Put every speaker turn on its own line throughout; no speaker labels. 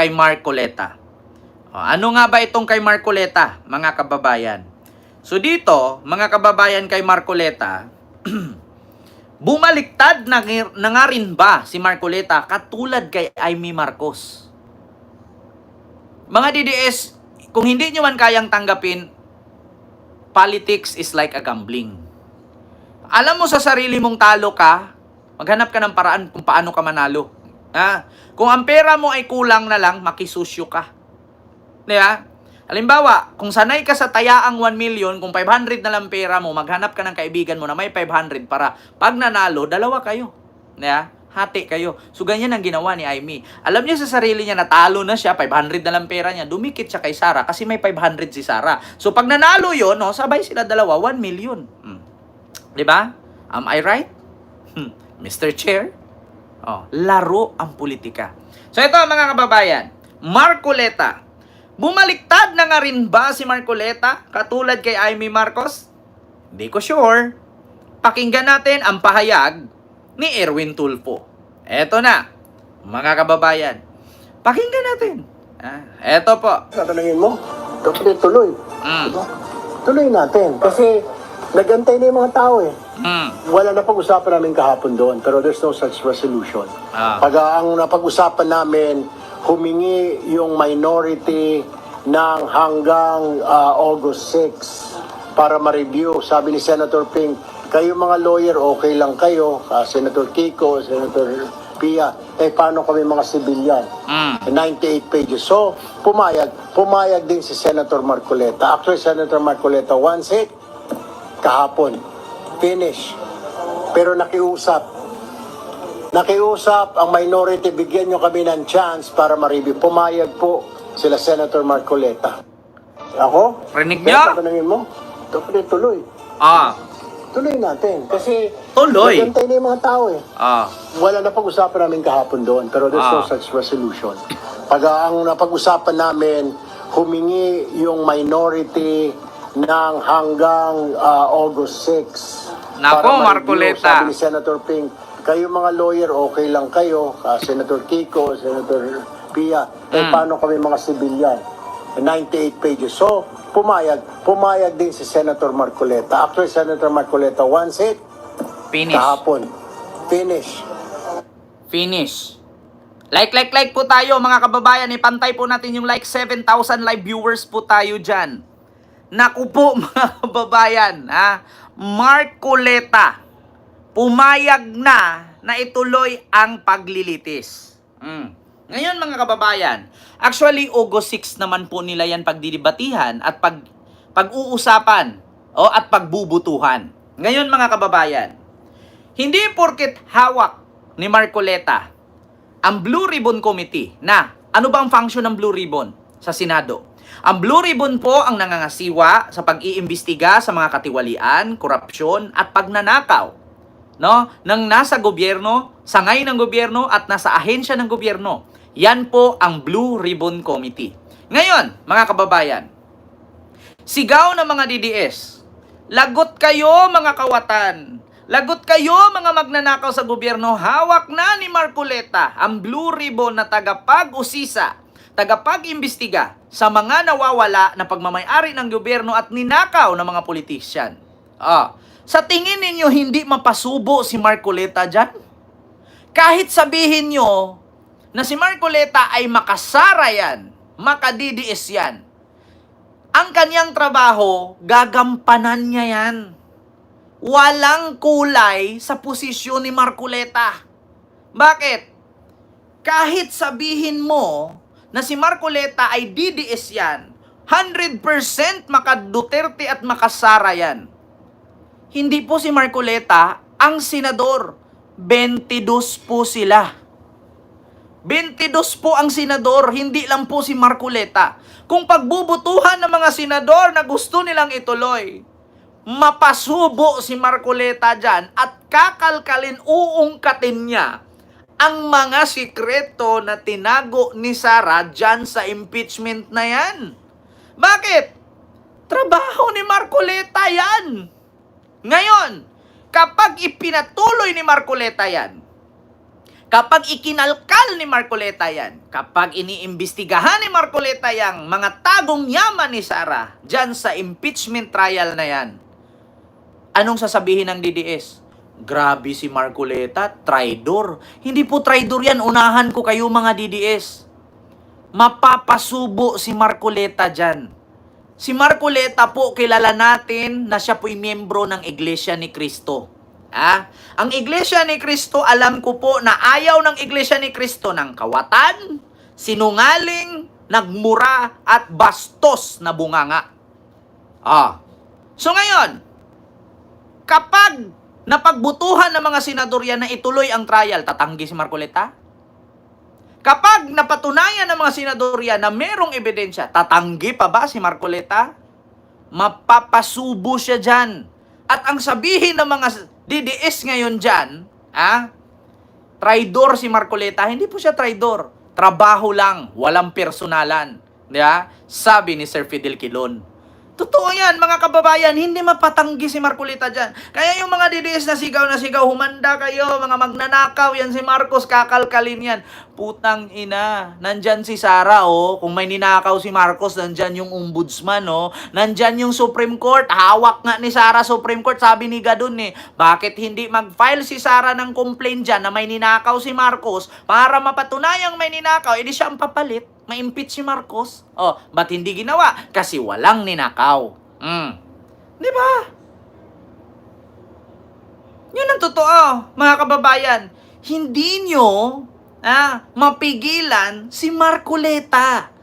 kay Marcoleta. Ano nga ba itong kay Marcoleta, mga kababayan? So dito, mga kababayan, kay Marcoleta, bumaliktad na nga rin ba si Marcoleta katulad kay Amy Marcos? Mga DDS, kung hindi nyo man kayang tanggapin, politics is like a gambling. Alam mo sa sarili mong talo ka, maghanap ka ng paraan kung paano ka manalo. Kung ang pera mo ay kulang na lang, makisusyo ka. Diba? Halimbawa, kung sanay ka sa tayaang 1 million, kung 500 na lang pera mo, maghanap ka ng kaibigan mo na may 500 para pag nanalo, dalawa kayo. Diba? Hati kayo. So, ganyan ang ginawa ni Amy. Alam niya sa sarili niya, natalo na siya, 500 na lang pera niya, dumikit siya kay Sarah kasi may 500 si Sarah. So, pag nanalo yun, sabay sila dalawa, 1 million. Diba? Am I right? Mr. Chair? Laro ang politika. So, ito mga kababayan, Marcoleta. Bumaliktad na nga rin ba si Marcoleta katulad kay Amy Marcos? Hindi ko sure. Pakinggan natin ang pahayag ni Erwin Tulfo. Eto na, mga kababayan. Pakinggan natin. Eto po.
Tatanungin mo, tuloy. Diba? Tuloy natin. Kasi nagantay na yung mga tao eh. Wala na pag-usapan namin kahapon doon, pero there's no such resolution. Pag ang napag-usapan namin, humingi yung minority ng hanggang August 6 para ma-review. Sabi ni Senator Ping, kayo mga lawyer, okay lang kayo. Senator Kiko, Senator Pia, paano kami mga civilian? 98 pages. So, pumayag din si Senator Marcoleta. Actually, Senator Marcoleta wants it kahapon. Finish. Pero nakiusap ang minority, bigyan nyo kami ng chance para ma-review. Pumayag po sila Senator Marcoleta. Ako?
Rinig niya?
Tatanungin mo? Tuloy. Tuloy natin. Kasi nagantay na yung mga tao eh. Wala na pag-usapan namin kahapon doon, pero there's no such resolution. Pag ang napag-usapan namin, humingi yung minority ng hanggang August 6.
Nako, Marcoleta.
Sabi ni Senator Ping, kayo mga lawyer, okay lang kayo. Senator Kiko, Senator Pia, paano kami mga civilian? 98 pages. So, pumayag din si Senator Marcoleta. Actually, Senator Marcoleta wants it
Finish.
kahapon.
Finish. Like po tayo mga kababayan. Ipantay po natin yung like. 7,000 live viewers po tayo dyan. Naku po mga kababayan. Marcoleta, pumayag na ituloy ang paglilitis. Ngayon mga kababayan, actually August 6 naman po nila yan pagdidibatihan at pag-uusapan at pagbubutuhan. Ngayon mga kababayan, hindi porket hawak ni Marcoleta ang Blue Ribbon Committee na ano ba ang function ng Blue Ribbon sa Senado? Ang Blue Ribbon po ang nangangasiwa sa pag-iimbestiga sa mga katiwalian, korupsyon at pagnanakaw ng nasa gobyerno, sangay ng gobyerno at nasa ahensya ng gobyerno. Yan po ang Blue Ribbon Committee. Ngayon, mga kababayan, sigaw ng mga DDS, lagot kayo mga kawatan, lagot kayo mga magnanakaw sa gobyerno, hawak na ni Marcoleta ang Blue Ribbon na tagapag-usisa, tagapag-imbestiga sa mga nawawala na pagmamay-ari ng gobyerno at ninakaw ng mga politisyan. Sa tingin ninyo, hindi mapasubo si Marcoleta dyan? Kahit sabihin nyo na si Marcoleta ay makasara yan, makadidiis yan, ang kanyang trabaho, gagampanan niya yan. Walang kulay sa posisyon ni Marcoleta. Bakit? Kahit sabihin mo na si Marcoleta ay DDS yan, 100% maka-Duterte at makasara yan. Hindi po si Marcoleta ang senador. 22 po sila. 22 po ang senador, hindi lang po si Marcoleta. Kung pagbubutuhan ng mga senador na gusto nilang ituloy, mapasubo si Marcoleta dyan at kakalkalin, uungkatin niya ang mga sikreto na tinago ni Sara dyan sa impeachment na yan. Bakit? Trabaho ni Marcoleta yan. Ngayon, kapag ipinatuloy ni Marcoleta yan, Kapag ikinalkal ni Marcoleta yan, kapag iniimbestigahan ni Marcoleta yang mga tagong yaman ni Sara dyan sa impeachment trial na yan, anong sasabihin ng DDS? Grabe si Marcoleta, traidor. Hindi po traidor yan, unahan ko kayo mga DDS. Mapapasubo si Marcoleta dyan. Si Marcoleta po, kilala natin na siya po'y miyembro ng Iglesia ni Cristo. Ang Iglesia ni Cristo, alam ko po na ayaw ng Iglesia ni Cristo ng kawatan, sinungaling, nagmura, at bastos na bunganga. So ngayon, kapag napagbutuhan ng mga senador yan na ituloy ang trial, tatanggi si Marcoleta? Kapag napatunayan ng mga senador yan na merong ebidensya, tatanggi pa ba si Marcoleta? Mapapasubo siya dyan. At ang sabihin ng mga DDS ngayon dyan, traidor si Marcoleta, hindi po siya traidor. Trabaho lang, walang personalan. Diba? Sabi ni Sir Fidel Quilon. Totoo yan, mga kababayan, hindi mapatanggi si Marcoleta dyan. Kaya yung mga DDS na sigaw, humanda kayo, mga magnanakaw, yan si Marcos, kakalkalin yan. Putang ina, nandyan si Sara, kung may ninakaw si Marcos, nandyan yung ombudsman, nandyan yung Supreme Court, hawak nga ni Sara Supreme Court, sabi ni Gadun, bakit hindi mag-file si Sara ng complaint dyan na may ninakaw si Marcos para mapatunayang may ninakaw, edi siya ang papalit. Ma-impeach si Marcos. Ba't hindi ginawa? Kasi walang ninakaw. Di ba? Yun ang totoo, mga kababayan. Hindi nyo mapigilan si Marcoleta.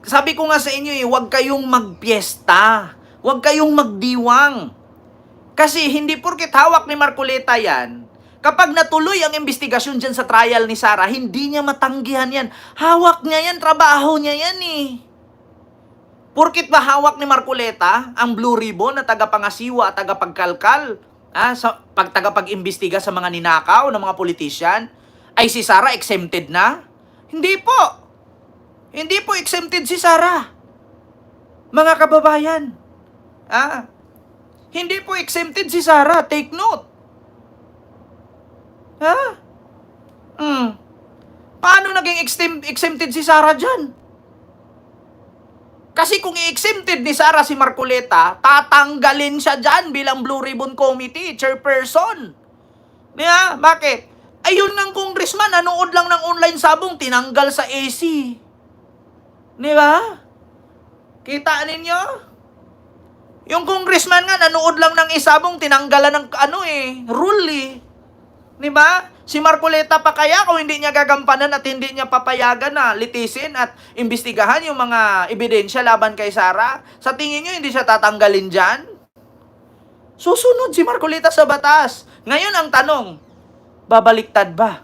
Sabi ko nga sa inyo, huwag kayong magpiesta. Huwag kayong magdiwang. Kasi hindi porket hawak ni Marcoleta yan, kapag natuloy ang investigasyon dyan sa trial ni Sara, hindi niya matanggihan yan. Hawak niya yan, trabaho niya yan Porkit ba hawak ni Marcoleta ang blue ribbon na tagapangasiwa at tagapagkalkal, tagapag-imbestiga sa mga ninakaw ng mga politisyan, ay si Sara exempted na? Hindi po. Hindi po exempted si Sara. Mga kababayan. Hindi po exempted si Sara. Take note. Paano naging exempted si Sara dyan? Kasi kung i-exempted ni Sara si Marcoleta, tatanggalin siya dyan bilang Blue Ribbon Committee, chairperson. Bakit? Ayun ng congressman, nanood lang ng online sabong, tinanggal sa AC. Di ba? Kita ninyo? Yung congressman nga, nanood lang ng isabong, tinanggalan ng rule Diba? Si Marcoleta pa kaya kung hindi niya gagampanan at hindi niya papayagan na litisin at imbestigahan yung mga ebidensya laban kay Sara? Sa tingin niyo, hindi siya tatanggalin dyan? Susunod si Marcoleta sa batas. Ngayon ang tanong, babaliktad ba?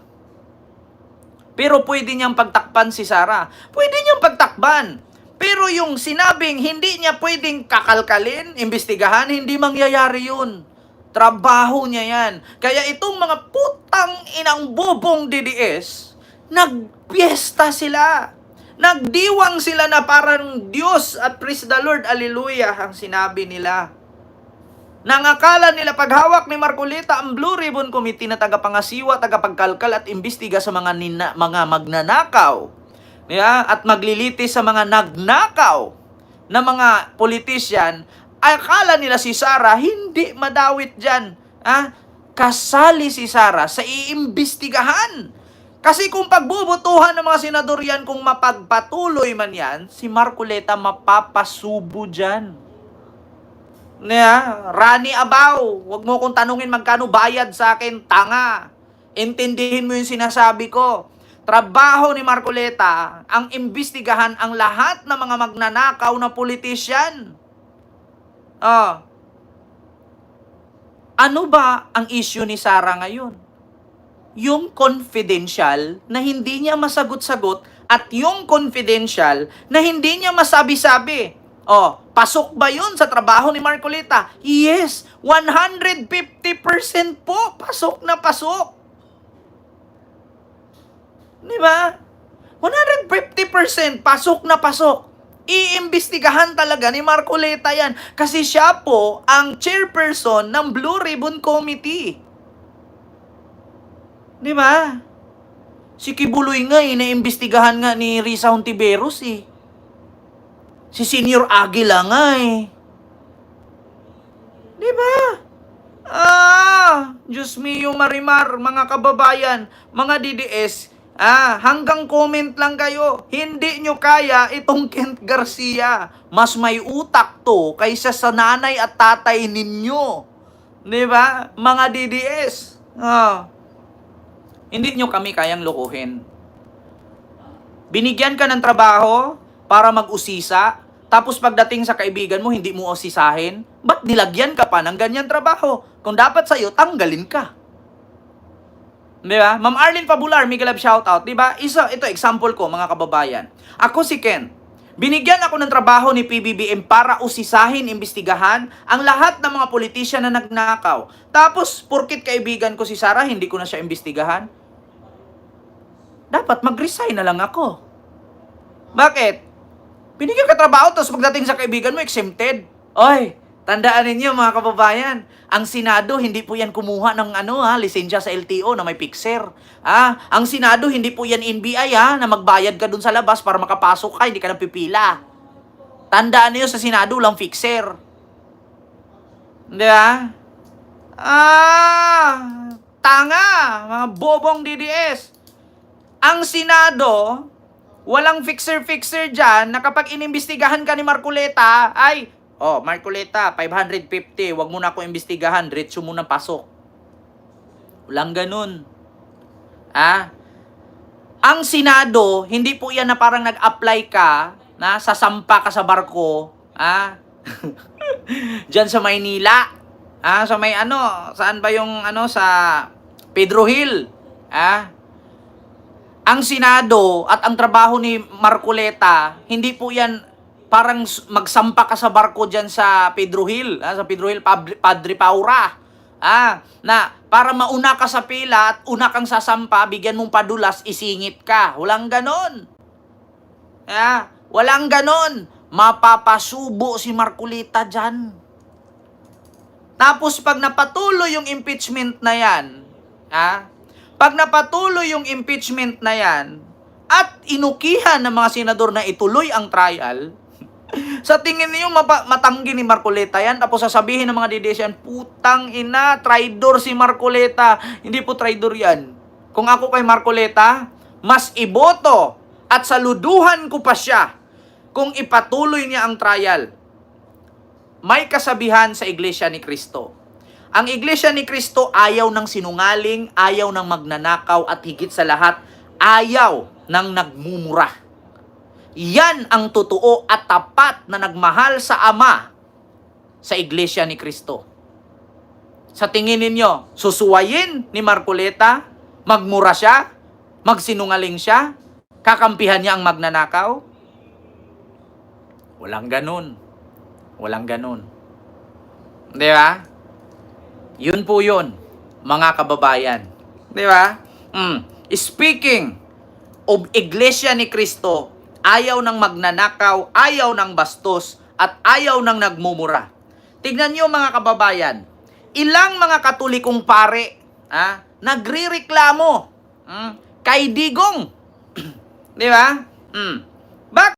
Pero pwede niyang pagtakpan si Sara. Pwede niyang pagtakban. Pero yung sinabing hindi niya pwedeng kakalkalin, imbestigahan, hindi mangyayari yun. Trabaho niya yan. Kaya itong mga putang inang bubong DDS, nagpiesta sila. Nagdiwang sila na parang Diyos at praise the Lord, hallelujah, ang sinabi nila. Nangakala nila paghawak ni Marcoleta ang Blue Ribbon Committee na tagapangasiwa, tagapagkalkal at imbestiga sa mga magnanakaw. At maglilitis sa mga nagnakaw na mga politisyan, akala nila si Sara hindi madawit dyan. Kasali si Sara sa iimbestigahan. Kasi kung pagbubutuhan ng mga senador yan, kung mapagpatuloy man yan, si Marcoleta mapapasubo dyan. Rani Abaw, wag mo kong tanungin magkano bayad sa akin, tanga. Intindihin mo yung sinasabi ko. Trabaho ni Marcoleta ang imbestigahan ang lahat ng mga magnanakaw na politisyan. Ano ba ang issue ni Sara ngayon? Yung confidential na hindi niya masagot-sagot at yung confidential na hindi niya masabi-sabi. Pasok ba yun sa trabaho ni Marcoleta? Yes, 150% po. Pasok na pasok. Diba? 150% pasok na pasok. Iimbestigahan talaga ni Marcoleta yan. Kasi siya po ang chairperson ng Blue Ribbon Committee. Di ba? Si Kibuloy nga naimbestigahan nga ni Risa Hontiveros Si Senior Aguila nga Di ba? Diyos mio Marimar, mga kababayan, mga DDS, hanggang comment lang kayo. Hindi nyo kaya itong Kent Garcia. Mas may utak to kaysa sa nanay at tatay ninyo. Di ba? Mga DDS. Hindi nyo kami kayang lokohin. Binigyan ka ng trabaho para mag-usisa, tapos pagdating sa kaibigan mo, hindi mo usisahin? Ba't nilagyan ka pa ng ganyan trabaho? Kung dapat sa'yo, tanggalin ka. Di ba? Ma'am Arlene Pabular, Miguel Love shoutout. Di ba? Ito, example ko, mga kababayan. Ako si Ken. Binigyan ako ng trabaho ni PBBM para usisahin, imbestigahan ang lahat ng mga politisyan na nagnakaw. Tapos, porkit kaibigan ko si Sarah, hindi ko na siya imbestigahan. Dapat mag-resign na lang ako. Bakit? Binigyan ka trabaho, tapos pagdating sa kaibigan mo, exempted. Oy, tandaan ninyo mga kababayan, ang Senado, hindi po yan kumuha ng lisensya sa LTO na may fixer. Ang Senado, hindi po yan NBI na magbayad ka dun sa labas para makapasok ka, hindi ka napipila. Tandaan niyo sa Senado, lang fixer. Di ba? Tanga, mga bobong DDS. Ang Senado, walang fixer-fixer dyan na kapag inimbestigahan ka ni Marcoleta, Marcoleta, 550, wag mo na ako imbestigahan, diretso mo na pasok. Walang ganun. Ang Senado, hindi po yan na parang nag-apply ka, na sasampa ka sa barko, dyan sa Maynila, sa may saan ba yung sa Pedro Hill, Ang Senado at ang trabaho ni Marcoleta, hindi po yan parang magsampa ka sa barko dyan sa Pedro Hill, sa Pedro Hill, Padre Paura. Na para mauna ka sa pila at una kang sasampa, bigyan mong padulas, isingit ka. Walang ganon. Walang ganon. Mapapasubo si Marcoleta dyan. Tapos pag napatuloy yung impeachment na yan, pag napatuloy yung impeachment na yan, at inukihan ng mga senador na ituloy ang trial, sa tingin niyo matanggi ni Marcoleta yan, tapos sasabihin ng mga DDS yan, putang ina, traidor si Marcoleta. Hindi po traidor yan. Kung ako kay Marcoleta, mas iboto at saluduhan ko pa siya kung ipatuloy niya ang trial. May kasabihan sa Iglesia ni Cristo. Ang Iglesia ni Cristo ayaw ng sinungaling, ayaw ng magnanakaw, at higit sa lahat, ayaw ng nagmumura. Yan ang totoo at tapat na nagmahal sa Ama sa Iglesia ni Cristo. Sa tingin ninyo, susuwayin ni Marcoleta, magmura siya, magsinungaling siya, kakampihan niya ang magnanakaw? Walang ganun. Walang ganun. Di ba? Yun po yun, mga kababayan. Di ba? Speaking of Iglesia ni Cristo, ayaw ng magnanakaw, ayaw ng bastos, at ayaw ng nagmumura. Tignan nyo mga kababayan, ilang mga katolikong pare nagrireklamo kay Digong. Di ba? Bakit?